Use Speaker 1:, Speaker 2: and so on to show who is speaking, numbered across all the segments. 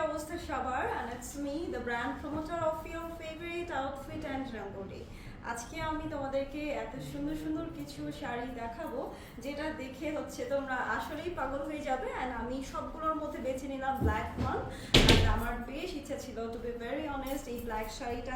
Speaker 1: অবস্থা সবার? And it's me, the brand promoter of your favorite outfit and rangoli. আজকে আমি তোমাদেরকে এত সুন্দর সুন্দর কিছু শাড়ি দেখাবো যেটা দেখে হচ্ছে তোমরা আসলেই পাগল হয়ে যাবে। অ্যান্ড আমি সবগুলোর মধ্যে বেছে নিলাম ব্ল্যাক ওয়ান। অ্যান্ড আমার বেশ ইচ্ছা ছিল, টু বি ভেরি অনেস্ট, এই ব্ল্যাক শাড়িটা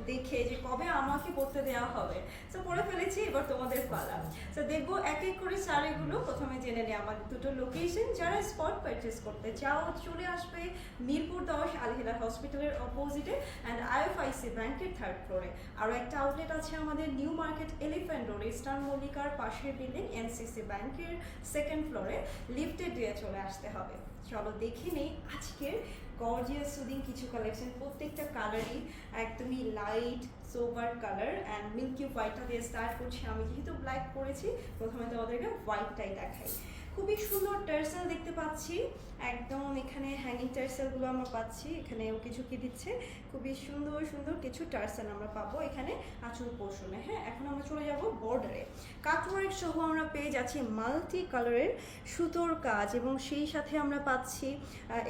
Speaker 1: দেখে যে কবে আমাকে পরতে দেওয়া হবে। তো পরে ফেলেছি, এবার তোমাদের পালা। তো দেখবো এক এক করে শাড়িগুলো। প্রথমে জেনে নেই আমাদের দুটো লোকেশন। যারা স্পট পারচেস করতে চাও চলে আসবে মিরপুর 10 আল হিলাল হসপিটালের অপোজিটে অ্যান্ড আইএফআইসি ব্যাংকের 3rd ফ্লোরে। আরও একটা আউটলেট আছে আমাদের New Market Elephant Road Eastern মল্লিকার পাশের বিল্ডিং এনসিসি ব্যাংকের 2nd ফ্লোরে। লিফটে দিয়ে চলে আসতে হবে। চলো দেখে নেই আজকের গর্জিয়াস সুদিং কিছু কালেকশন। প্রত্যেকটা কালারই একদমই light sober colour and milky হোয়াইটটা দিয়ে স্টার্ট করছি। আমি যেহেতু ব্ল্যাক পরেছি, প্রথমে তোমাদেরকে হোয়াইটটাই দেখাই। খুবই সুন্দর টার্সেল দেখতে পাচ্ছি, একদম এখানে হ্যাঙ্গিং টার্সেলগুলো আমরা পাচ্ছি। এখানেও কিছু কি দিচ্ছে, খুবই সুন্দর সুন্দর কিছু টার্সেল আমরা পাবো এখানে আঁচল পোর্শনে। হ্যাঁ, এখন আমরা চলে যাব বর্ডারে। কাটওয়ার্ক সহ আমরা পেয়ে যাচ্ছি মাল্টি কালারের সুতোর কাজ এবং সেই সাথে আমরা পাচ্ছি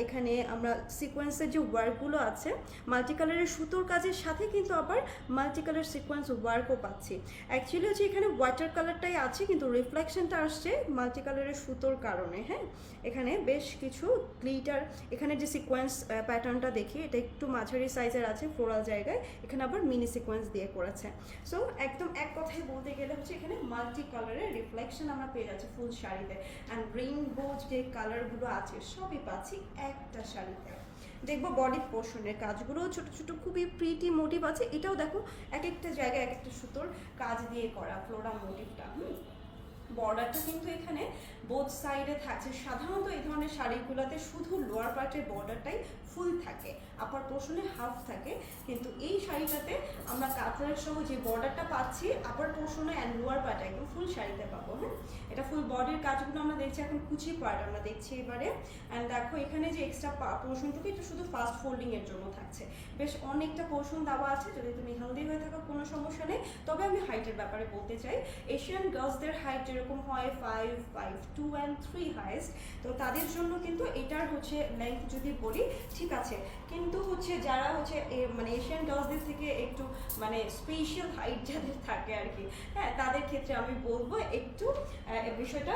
Speaker 1: এখানে আমরা সিকোয়েন্সের যে ওয়ার্কগুলো আছে মাল্টি কালারের সুতোর কাজের সাথে কিন্তু আবার মাল্টি কালার সিকোয়েন্স ওয়ার্কও পাচ্ছি। অ্যাকচুয়ালি হচ্ছে এখানে ওয়াটার কালারটাই আছে কিন্তু রিফ্লেকশনটা আসছে মাল্টি কালারের সুতোর কারণে। হ্যাঁ, এখানে বেশ কিছু গ্লিটার, এখানে যে সিকোয়েন্স প্যাটার্নটা দেখি এটা একটু মাঝারি সাইজের আছে ফ্লোরাল জায়গায়, এখানে আবার মিনি সিকোয়েন্স দিয়ে করেছে। সো একদম এক কথায় বলতে গেলে হচ্ছে এখানে মাল্টি কালারের রিফ্লেকশন আমরা পেয়ে যাচ্ছি ফুল শাড়িতে। অ্যান্ড রেইনবো যে কালারগুলো আছে সবই পাচ্ছি একটা শাড়িতে। দেখবো বডি পোর্শনের কাজগুলো ছোট ছোট খুবই প্রিটি মোটিভ আছে। এটাও দেখো এক একটা জায়গায় এক একটা সুতোর কাজ দিয়ে করা ফ্লোরাল মোটিভটা। বর্ডারটা কিন্তু এখানে বোথ সাইডে থাকছে। সাধারণত এই ধরনের শাড়িগুলোতে শুধু লোয়ার পার্টের বর্ডারটাই ফুল থাকে, আপার পোর্শনে হাফ থাকে, কিন্তু এই শাড়িটাতে আমরা কাটওয়ার্ক সহ যে বর্ডারটা পাচ্ছি আপার পোর্শনে অ্যান্ড লোয়ার পার্টে একদম ফুল শাড়িতে পাবো। হ্যাঁ, এটা ফুল বডির কাজগুলো আমরা দেখছি, এখন কুচি পার্ট আমরা দেখছি এবারে। অ্যান্ড দেখো এখানে যে এক্সট্রা পোর্শনটুকু এটা শুধু ফাস্ট ফোল্ডিং এর জন্য থাকছে। বেশ অনেকটা পোর্শন দেওয়া আছে, যদি তুমি হেলদি হয়ে থাকো কোনো সমস্যা নেই। তবে আমি হাইটের ব্যাপারে বলতে চাই, এশিয়ান গার্লসদের হাইট যেরকম হয় 5, 5, 2 and 3 হাইস্ট, তো তাদের জন্য কিন্তু এটার হচ্ছে লেন্থ যদি বলি ঠিক আছে, কিন্তু হচ্ছে যারা হচ্ছে মানে এশিয়ান গার্লসদের থেকে একটু মানে স্পেশাল হাইট যাদের থাকে আর কি, হ্যাঁ, তাদের ক্ষেত্রে আমি বলবো একটু বিষয়টা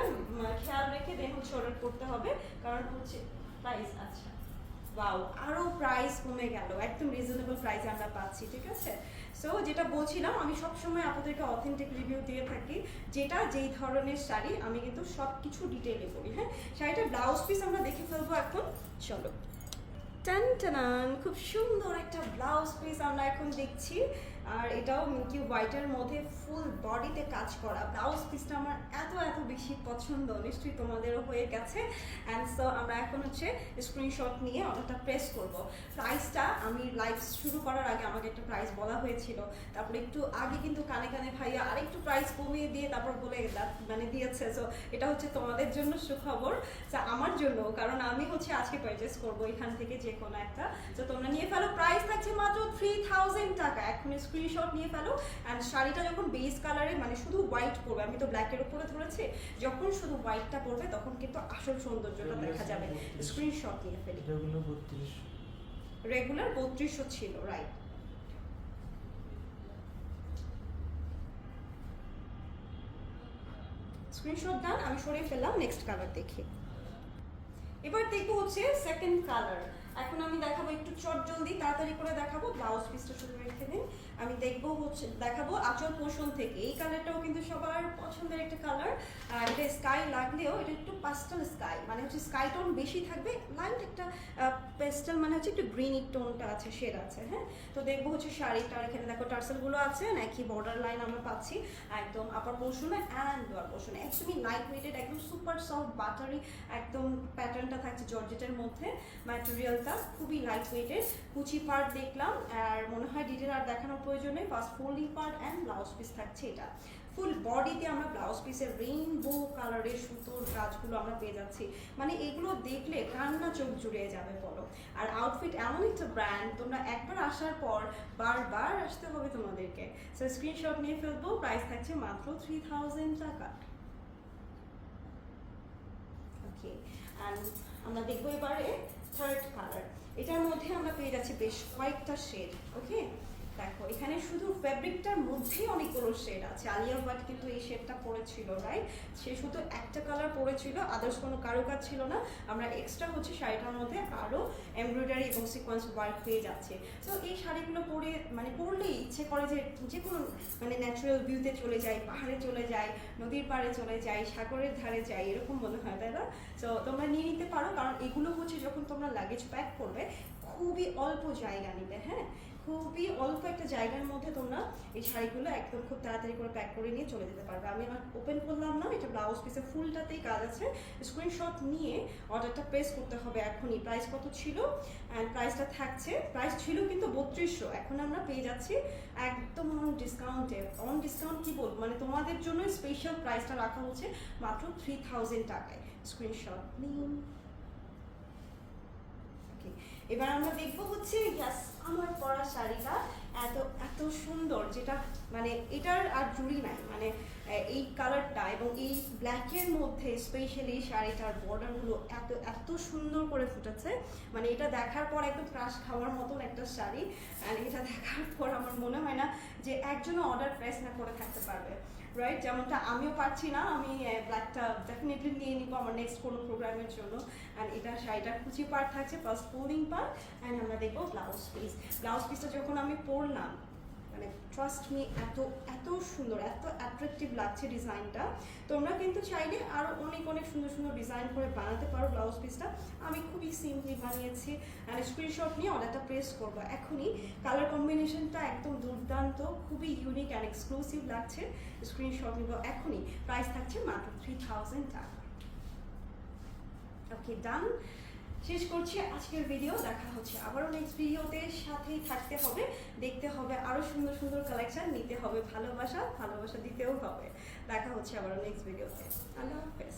Speaker 1: খেয়াল রেখে দেন হচ্ছে অর্ডার করতে হবে। কারণ হচ্ছে প্রাইস, আচ্ছা ওয়াও, আরও প্রাইস কমে গেল, একদম রিজনেবল প্রাইসে আমরা পাচ্ছি। ঠিক আছে, সো যেটা বলছিলাম, আমি সবসময় আপনাদেরকে অথেন্টিক রিভিউ দিয়ে থাকি, যেটা যেই ধরনের শাড়ি আমি কিন্তু সব কিছু ডিটেইলে বলি। হ্যাঁ, শাড়িটার ব্লাউজ পিস আমরা দেখে ফেলবো এখন। চলো, টান টানান, খুব সুন্দর একটা ব্লাউজ পিস আমরা এখন দেখছি। আর এটাও মিল্কি হোয়াইটের মধ্যে ফুল বডিতে কাজ করা। ব্লাউজ পিসটা আমার এত এত বেশি পছন্দ, নিশ্চয়ই তোমাদেরও হয়ে গেছে। অ্যান্ড সো আমরা এখন হচ্ছে স্ক্রিনশট নিয়ে অর্ডারটা প্রেস করব। প্রাইসটা আমি লাইভ শুরু করার আগে আমাকে একটা প্রাইস বলা হয়েছিল, তারপরে একটু আগে কিন্তু কানে কানে ভাইয়া আরেকটু প্রাইস কমিয়ে দিয়ে তারপর বলে মানে দিয়েছে। সো এটা হচ্ছে তোমাদের জন্য সুখবর, আমার জন্য, কারণ আমি হচ্ছে আজকে পারচেস করবো এখান থেকে যে কোনো একটা। তো তোমরা নিয়ে ফেলো, প্রাইস থাকছে মাত্র 3000 টাকা। এখন স্ক্রিনশট নিয়ে ফেলো। অ্যান্ড শাড়িটা যখন বেস কালারে মানে শুধু হোয়াইট পরবে, আমি তো ব্ল্যাকের উপরে ধরেছি, যখন শুধু হোয়াইটটা পরবে তখন কিন্তু আসল সৌন্দর্যটা দেখা যাবে। স্ক্রিনশট নিয়ে ফেলি। রেগুলার 3200 ছিল, রাইট। স্ক্রিনশট ডান, আমি সরিয়ে ফেললাম। নেক্সট কালার দেখি। এবার দেখবো হচ্ছে সেকেন্ড কালার। এখন আমি দেখাবো একটু চট জলদি তাড়াতাড়ি করে দেখাবো, ব্লাউজ পিসটা শুধু রেখে দিন। আমি দেখবো হচ্ছে দেখাবো আঁচল পোর্শন থেকে। এই কালারটাও কিন্তু সবার পছন্দের একটা কালার। আর এটা স্কাই লাগলেও এটা একটু পাস্টেল স্কাই, মানে হচ্ছে স্কাই টোন বেশি থাকবে, লাইট একটা পেস্টেল মানে হচ্ছে একটু গ্রিনি টোনটা আছে, শেড আছে। হ্যাঁ, তো দেখবো হচ্ছে শাড়িটার এখানে দেখো টার্সেলগুলো আছে, নাকি বর্ডার লাইন আমরা পাচ্ছি একদম আপার পোর্শনে অ্যান্ড লোয়ার পোর্শনে। একদমই লাইট ওয়েটেড, একদম সুপার সফট বাটারি একদম প্যাটার্নটা থাকছে জর্জেটের মধ্যে। ম্যাটেরিয়ালটা খুবই লাইট ওয়েটেড। কুচি পার্ট দেখলাম, আর মনে হয় ডিটেল আর দেখানোর প্রয়োজন নেই। First folding part and blouse piece থাকছে এটা। ফুল বডিতে আমরা ব্লাউজ পিসের রেইনবো কালারের সুতোর কাজগুলো আমরা পেয়ে যাচ্ছি। মানে এগুলো দেখলে কান্না চোখ জুড়িয়ে যাবে বলো। আর আউটফিট এমন একটা ব্র্যান্ড, তোমরা একবার আসার পর বারবার আসতে হবে তোমাদেরকে। সো স্ক্রিনশট নিয়ে ফেলবো। প্রাইস থাকছে মাত্র 3000 টাকা। ওকে, অ্যান্ড আমরা দেখবো এবারে থার্ড কালার। এটার মধ্যে আমরা পেয়ে যাচ্ছি বেশ কয়েকটা শেড। ওকে, দেখো এখানে শুধু ফ্যাব্রিকটার মধ্যেই অনেকগুলো শেড আছে। আলিয়া ভাট কিন্তু এই শেডটা পরেছিল, রাইট? সে শুধু একটা কালার পরেছিল, আদার্স কোনো কারুকাজ ছিল না। আমরা এক্সট্রা হচ্ছে শাড়িটার মধ্যে আরও এমব্রয়ডারি এবং সিকোয়েন্স ওয়ার্ক পেয়ে যাচ্ছে। তো এই শাড়িগুলো পরে মানে পরলেই ইচ্ছে করে যে কোনো মানে ন্যাচারাল ভিউতে চলে যাই, পাহাড়ে চলে যাই, নদীর পাড়ে চলে যাই, সাগরের ধারে যাই, এরকম মনে হয়, তাই না? তো তোমরা নিয়ে নিতে পারো, কারণ এগুলো হচ্ছে যখন তোমরা লাগেজ প্যাক করবে খুবই অল্প জায়গা নিবে। হ্যাঁ, খুবই অল্প একটা জায়গার মধ্যে তোমরা এই শাড়িগুলো একদম খুব তাড়াতাড়ি করে প্যাক করে নিয়ে চলে যেতে পারবে। আমি আমার ওপেন করলাম না, এটা ব্লাউজ পিসের ফুলটাতেই কাজ আছে। স্ক্রিনশট নিয়ে অর্ডারটা প্লেস করতে হবে এখনই। প্রাইস কত ছিল? অ্যান্ড প্রাইসটা থাকছে, প্রাইস ছিল কিন্তু 3200, এখন আমরা পেয়ে যাচ্ছি একদম অন ডিসকাউন্টে। অন ডিসকাউন্ট কী বলবো, মানে তোমাদের জন্য স্পেশাল প্রাইসটা রাখা হচ্ছে মাত্র 3000 টাকায়। স্ক্রিনশট নিন। এবার আমরা দেখবো হচ্ছে ইয়াস আমার পরা শাড়িটা এত এত সুন্দর, যেটা মানে এটার আর জুড়ি নাই, মানে এই কালারটা এবং এই ব্ল্যাকের মধ্যে স্পেশালি শাড়িটার বর্ডারগুলো এত এত সুন্দর করে ফুটেছে। মানে এটা দেখার পর একদম ক্রাশ খাওয়ার মতন একটা শাড়ি। অ্যান্ড এটা দেখার পর আমার মনে হয় না যে একজনও অর্ডার প্রেস না করে থাকতে পারবে, রাইট? যেমনটা আমিও পারছি না, আমি ব্ল্যাকটা ডেফিনেটলি নিয়ে নিবো আমার নেক্সট কোনো প্রোগ্রামের জন্য। অ্যান্ড এটা শাড়িটার কুচি পার্ট থাকছে, প্লাস ফোল্ডিং পার্ট। অ্যান্ড আমরা দেখবো ব্লাউজ পিস। ব্লাউজ পিসটা যখন আমি পরলাম, মানে ট্রাস্ট মি এত এত সুন্দর, এত অ্যাট্রাকটিভ লাগছে ডিজাইনটা। তোমরা কিন্তু চাইলে আরও অনেক অনেক সুন্দর সুন্দর ডিজাইন করে বানাতে পারো ব্লাউজ পিসটা। আমি খুবই সিম্পলি বানিয়েছি। অ্যান্ড স্ক্রিনশট নিয়ে অর্ডারটা প্রেস করবো এখনই। কালার কম্বিনেশনটা একদম দুর্দান্ত, খুবই ইউনিক অ্যান্ড এক্সক্লুসিভ লাগছে। স্ক্রিনশট নিব এখনই। প্রাইস থাকছে মাত্র 3000 টাকা। ওকে, ডান। শেষ করছি আজকের ভিডিও। দেখা হচ্ছে আবারও নেক্সট ভিডিওতে। সাথেই থাকতে হবে, দেখতে হবে আরও সুন্দর সুন্দর কালেকশন, নিতে হবে ভালোবাসা, ভালোবাসা দিতেও হবে। দেখা হচ্ছে আবারও নেক্সট ভিডিওতে। আল্লাহ হাফেজ।